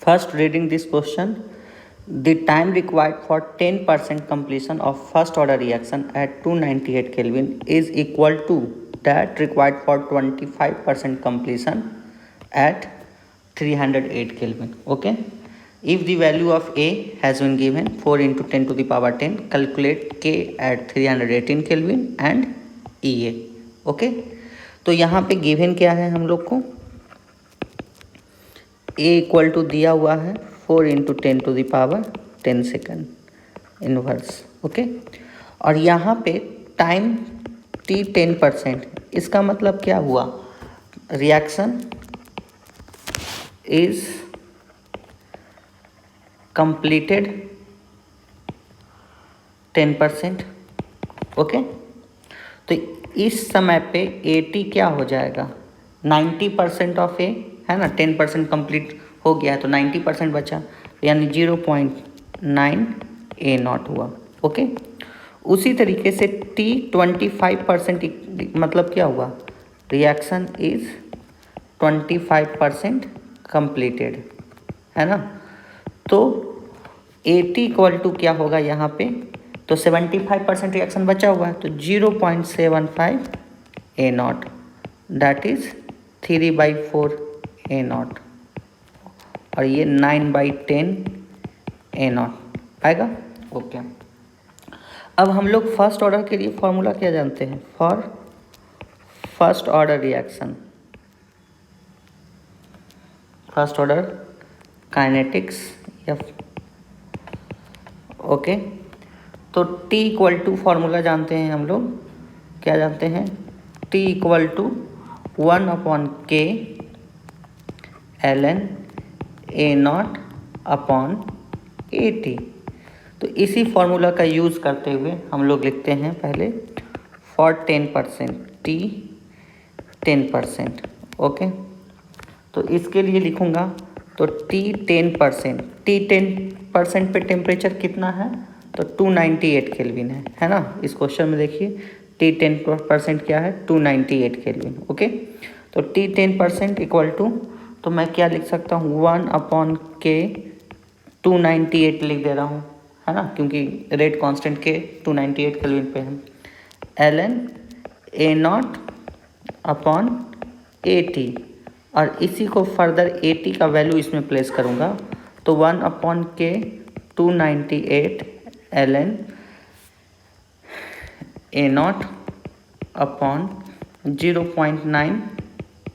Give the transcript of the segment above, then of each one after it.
First, reading this question, the time required for 10% completion of first order reaction at 298 Kelvin is equal to that required for 25% completion at 308 Kelvin. Okay. If the value of A has been given 4 into 10 to the power 10, calculate K at 318 Kelvin and EA. Okay, तो यहाँ पे given क्या है हम लोग को, A equal to दिया हुआ है 4 into 10 to the power 10 second inverse. Okay, और यहाँ पे टाइम T 10%. इसका मतलब क्या हुआ, रिएक्शन इज कंप्लीटेड 10%. ओके, तो इस समय पे 80 क्या हो जाएगा, 90% ऑफ ए है ना. 10% कंप्लीट हो गया है तो 90% बचा, यानी 0.9 ए नॉट हुआ. ओके, उसी तरीके से T 25% मतलब क्या हुआ, रिएक्शन इज 25% कंप्लीटेड है ना. तो 80 इक्वल टू क्या होगा यहाँ पे, तो 75% रिएक्शन बचा हुआ है तो 0.75 A naught, that is 3/4 A naught, और ये 9/10 ए नॉट आएगा. ओके, अब हम लोग फर्स्ट ऑर्डर के लिए फॉर्मूला क्या जानते हैं, for first order reaction, first order kinetics या ओके. तो T इक्वल टू फॉर्मूला जानते हैं हम लोग, क्या जानते हैं, T equal to 1/K ln A naught upon AT. तो इसी फॉर्मूला का यूज़ करते हुए हम लोग लिखते हैं पहले फॉर 10%, T 10%. ओके, तो इसके लिए लिखूँगा तो T 10%, T 10% पे टेम्परेचर कितना है, तो 298 केल्विन है ना. इस क्वेश्चन में देखिए T 10% क्या है, 298 केल्विन. ओके, तो T 10% इक्वल टू, तो मैं क्या लिख सकता हूँ, 1/K 298 लिख दे रहा हूँ है ना, क्योंकि रेट कांस्टेंट के 298 केल्विन पे है, ln A naught upon AT, और इसी को फर्दर AT का वैल्यू इसमें प्लेस करूँगा तो 1/K 298 ln A naught upon 0.9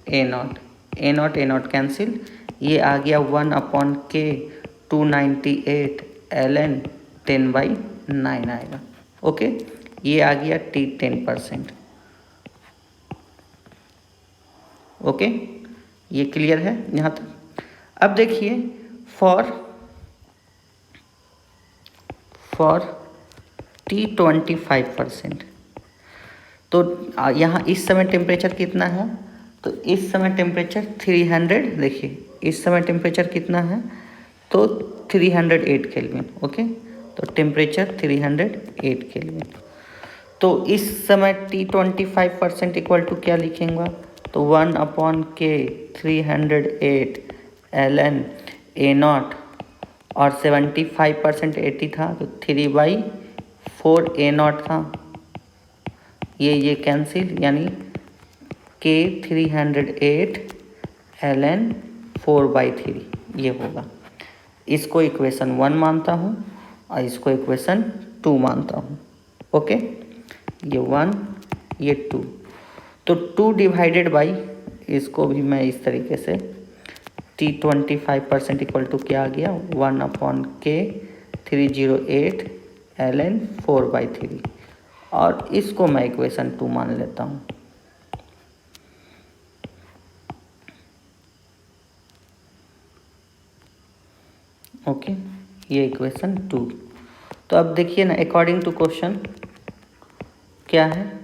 A not, A not cancel, ये आ गया 1/K 298 ln 10/9 आएगा. ओके, ये आ गया T 10%. ओके, ये क्लियर है यहाँ तक. अब देखिए फॉर T 25%, तो यहाँ इस समय टेम्परेचर कितना है, तो इस समय टेम्परेचर 300, देखिए इस समय टेम्परेचर कितना है, तो 308 केल्विन. ओके, तो टेम्परेचर 308 केल्विन. तो इस समय T 25% इक्वल टू क्या लिखेंगे, तो 1/K 308 ln A नॉट, और 75% 80 था तो 3/4 ए नॉट था, ये कैंसिल, यानी K 308 ln 4/3 ये होगा. इसको इक्वेशन 1 मानता हूँ और इसको इक्वेशन 2 मानता हूँ. ओके, ये 1 ये 2, तो 2 डिवाइडेड बाई, इसको भी मैं इस तरीके से T 25% इक्वल टू क्या आ गया, 1/K 308 ln 4/3, और इसको मैं इक्वेशन 2 मान लेता हूँ. ओके, ये इक्वेशन 2. तो अब देखिए ना, अकॉर्डिंग टू क्वेश्चन क्या है,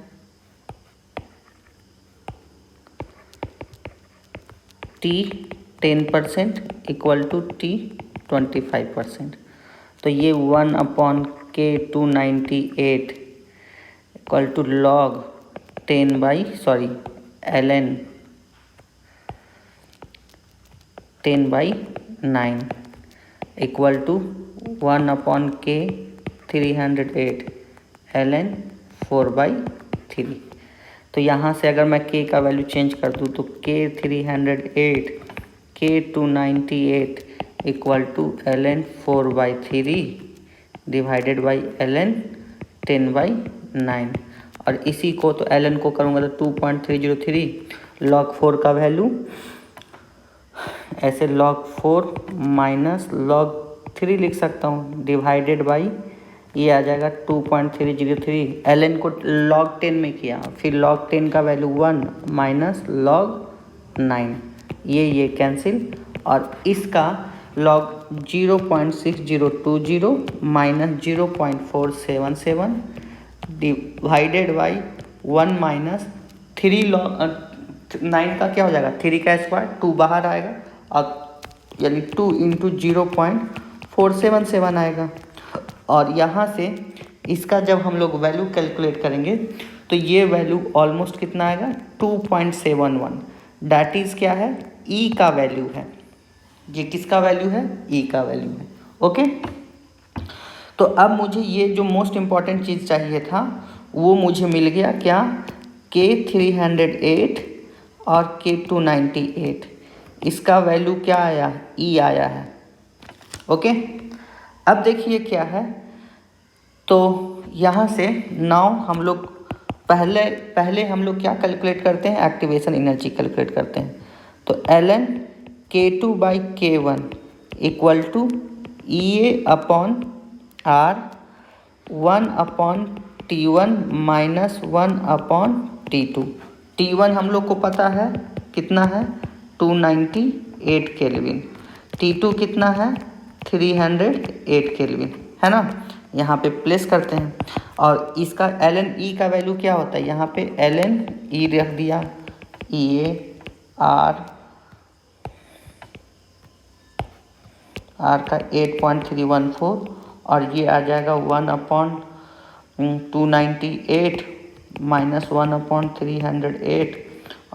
T 10% इक्वल टू T 25%, तो ये 1/K 298 equal to log 10/ln 10/9 9 equal to 1/k 308 ln 4/3। तो यहाँ से अगर मैं k का वैल्यू चेंज कर दूँ तो k 308 k 298 equal to ln 4/3 divided by ln 10/9। और इसी को तो ln को करूँगा तो 2.303 log 4 का वैल्यू ऐसे log 4 माइनस log 3 लिख सकता हूँ डिवाइडेड बाई ये आ जाएगा 2.303। ln को log 10 में किया, फिर log 10 का वैल्यू 1 माइनस log 9, ये कैंसिल। और इसका log 0.6020 minus 0.477 divided by 1 minus 3 log 9 का क्या हो जाएगा 3 का स्क्वायर 2 बाहर आएगा अब यानी 2 इंटू 0.477 आएगा। और यहाँ से इसका जब हम लोग वैल्यू कैलकुलेट करेंगे तो ये वैल्यू ऑलमोस्ट कितना आएगा 2.71। डैट इज़ क्या है ई का वैल्यू है, ये किसका वैल्यू है ई का वैल्यू है। ओके, तो अब मुझे ये जो मोस्ट इम्पॉर्टेंट चीज़ चाहिए था वो मुझे मिल गया क्या K 308 और K 298, इसका वैल्यू क्या आया ई आया है। ओके, अब देखिए क्या है, तो यहाँ से नाउ हम लोग पहले हम लोग क्या कैलकुलेट करते हैं एक्टिवेशन एनर्जी कैलकुलेट करते हैं। तो ln K2/K1 equal to EA/R 1/T1 minus 1/T2। T1 हम लोग को पता है कितना है 298 केल्विन, T2 कितना है 308 केल्विन, है ना। यहाँ पे प्लेस करते हैं और इसका ln E का वैल्यू क्या होता है, यहाँ पे ln E रख दिया EA/R का 8.314 और ये आ जाएगा 1/298 माइनस 1/308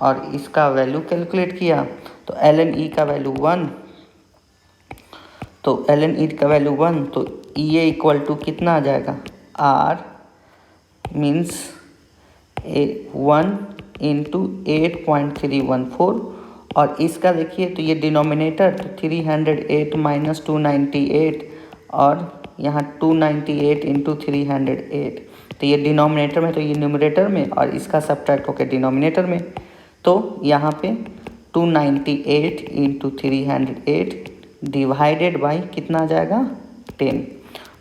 और इसका वैल्यू कैलकुलेट किया तो ln E का वैल्यू 1, तो ln E का वैल्यू 1 तो EA इक्वल टू कितना आ जाएगा R मीन्स 1 इंटू 8.314 और इसका देखिए तो ये डिनोमिनेटर तो 308 माइनस 298 और यहाँ 298 इंटू 308, तो ये डिनोमिनेटर में तो ये न्यूमरेटर में और इसका सब्ट्रैक्ट होकर डिनोमिनेटर में, तो यहाँ पे 298 इंटू 308 डिवाइडेड बाई कितना आ जाएगा 10।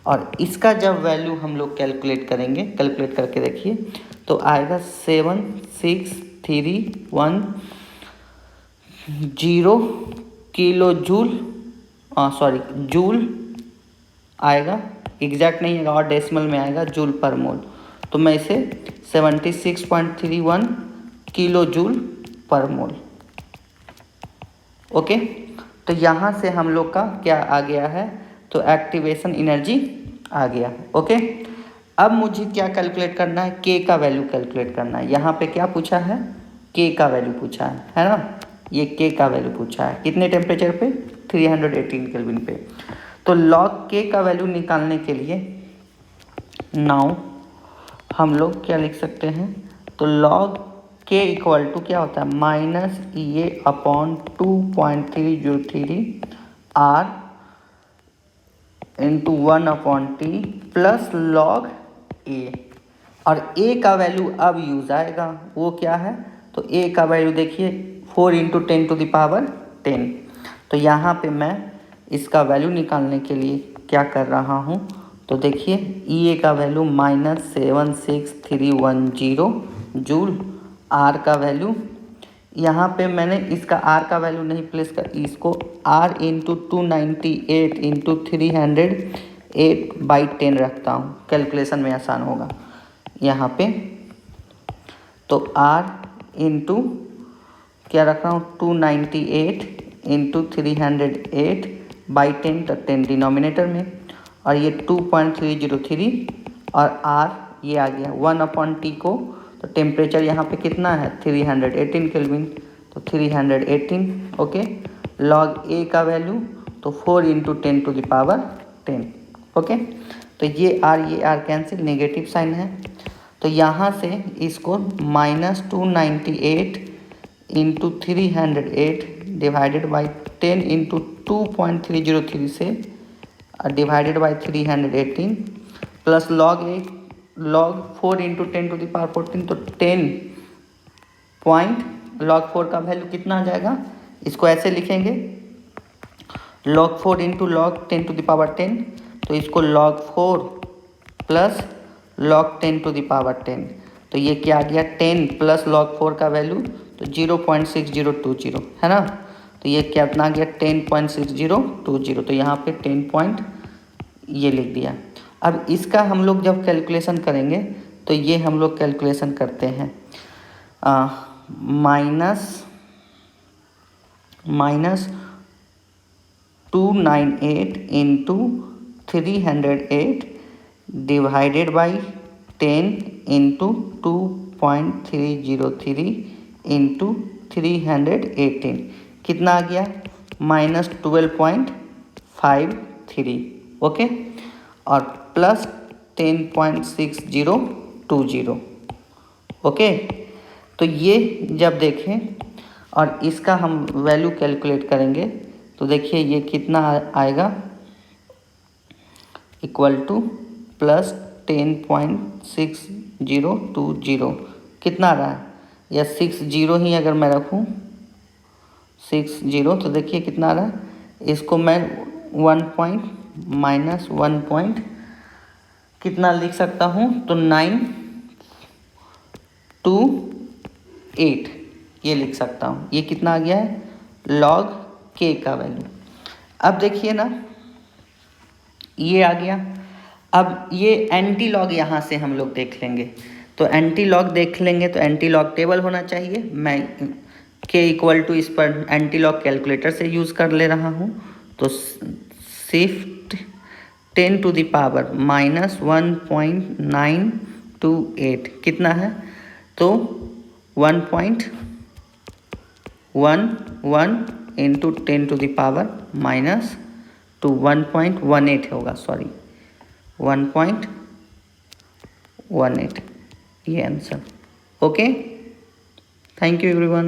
और इसका जब वैल्यू हम लोग कैलकुलेट करेंगे, कैलकुलेट करके देखिए तो आएगा 7630 किलो जूल, जूल आएगा, एग्जैक्ट नहीं आएगा और डेसिमल में आएगा जूल पर मोल। तो मैं इसे 76.31 किलो जूल पर मोल। ओके, तो यहाँ से हम लोग का क्या आ गया है तो एक्टिवेशन एनर्जी आ गया। ओके, अब मुझे क्या कैलकुलेट करना है K का वैल्यू कैलकुलेट करना है। यहाँ पे क्या पूछा है K का वैल्यू पूछा है ना, ये K का वैल्यू पूछा है कितने टेम्परेचर पे 318 केल्विन पे। तो log K का वैल्यू निकालने के लिए नाउ हम लोग क्या लिख सकते हैं, तो log K इक्वल टू क्या होता है minus EA/2.303 R into 1/T plus log A। और A का वैल्यू अब यूज़ आएगा, वो क्या है तो A का वैल्यू देखिए 4 इंटू 10⁻10। तो यहाँ पे मैं इसका वैल्यू निकालने के लिए क्या कर रहा हूँ, तो देखिए EA का वैल्यू माइनस 76310 जूल, R का वैल्यू यहाँ पे मैंने इसका R का वैल्यू नहीं प्लेस कर, इसको R इंटू 298 इंटू 308/10 रखता हूँ, कैलकुलेशन में आसान होगा यहाँ पे। तो R इंटू क्या रख रहा हूँ 298 इंटू 308/10, तो 10 डिनोमिनेटर में और ये 2.303 और R ये आ गया 1/T को, तो टेम्परेचर यहाँ पे कितना है 318 केल्विन, तो 318। ओके, log A का वैल्यू तो तो 4 इंटू 10⁻10। ओके, तो ये आर कैंसिल, नेगेटिव साइन है। तो यहाँ से इसको -298 इंटू 308 डिवाइडेड बाई 10 इंटू 2.303 से divided by 318 plus log 4 into 10⁻14, तो 10 पॉइंट लॉग 4 का वैल्यू कितना आ जाएगा, इसको ऐसे लिखेंगे log 4 इंटू लॉग 10⁻10, तो इसको log 4 प्लस log 10⁻10, तो ये क्या आ गया 10 प्लस log 4 का वैल्यू तो 0.6020 है ना। तो ये कितना आ गया 10.6020, तो यहाँ पे 10 पॉइंट ये लिख दिया। अब इसका हम लोग जब कैलकुलेशन करेंगे तो ये हम लोग कैलकुलेशन करते हैं minus 298 into 308 divided by 10 into 2.303 into 318 कितना आ गया -12.53। ओके, और प्लस 10.6020। ओके, तो ये जब देखें और इसका हम वैल्यू कैलकुलेट करेंगे तो देखिए ये कितना आएगा, इक्वल टू प्लस 10.6020 कितना आ रहा है, या 60 ही अगर मैं रखूँ 60, तो देखिए कितना आ रहा है, इसको मैं 1 कितना लिख सकता हूँ, तो 928 ये लिख सकता हूँ। ये कितना आ गया है log k का वैल्यू। अब देखिए ना ये आ गया। अब ये एंटी लॉग यहाँ से हम लोग देख लेंगे, तो एंटी लॉग देख लेंगे तो एंटी लॉग टेबल होना चाहिए। मैं k इक्वल टू इस पर एंटी लॉग कैलकुलेटर से यूज़ कर ले रहा हूँ, तो शिफ्ट 10 टू द पावर -1.928 कितना है, तो 1.11 इंटू 10 टू द पावर -2 1.18 होगा, सॉरी 1.18 ये answer. Okay, thank you everyone.